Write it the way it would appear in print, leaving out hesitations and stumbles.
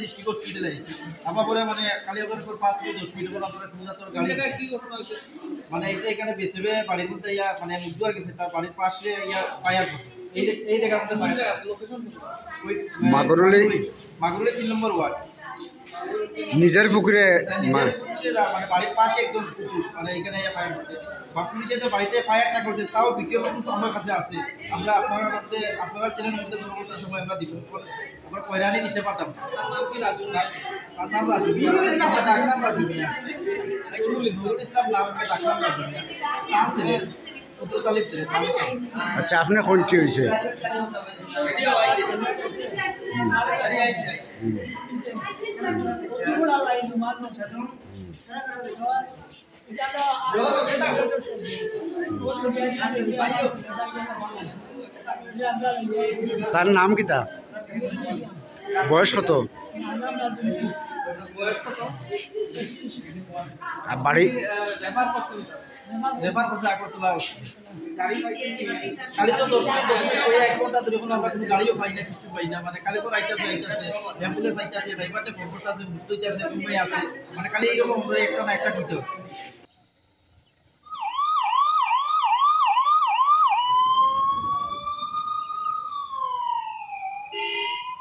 district hospital আইছি আমার পরে মানে কালিয়াগঞ্জ 5 থেকে 10 মিনিট পর আমরা খুঁজাতর গাড়ি এটা কি ঘটনা হইছে মানে এটা এখানে বেসবে বাড়ির মধ্যে ইয়া মানে উদ্ধার গেছে তার বাড়ির পাশে ইয়া ফায়ার এই জায়গার মধ্যে লোকেশন মাগরুলি 3 নম্বর ওয়ার্ড নিজের পুকুরে মানে বাড়ির পাশে একদম মানে এখানে ফায়ার করতে পুলিশে তো বাড়িতে ফায়ারটা করতে তাও ভিডিও আমার কাছে আছে আমরা আপনারা চ্যানেলের মধ্যে পরবর্তী সময় আমরা দিব আমরা কয়রানি দিতে পারতাম তার নাম কি রাজু তার নাম রাজু আমরা ডাকলাম রাজু নুরুল ইসলাম নাম আমরা ডাকলাম রাজু তার ছেলে উত্তর তালিব ছেলে আচ্ছা আপনার কোন কি হয়েছে তার নাম কি তা বয়স কত বাড়ি রেফার করছে আগরতলা খালি তো 10 মিনিট 1 ঘন্টা ধরে কোনো আমরা কোনো গাড়িও পাই না কিছু পাই না মানে খালি পর আইতাছে অ্যাম্বুলেন্স আইতাছে ড্রাইভারটা ফোন করতেছে মুক্ত হইতাছে ঘুমাই আছে মানে খালি এরকম আমরা একটা না একটা করতে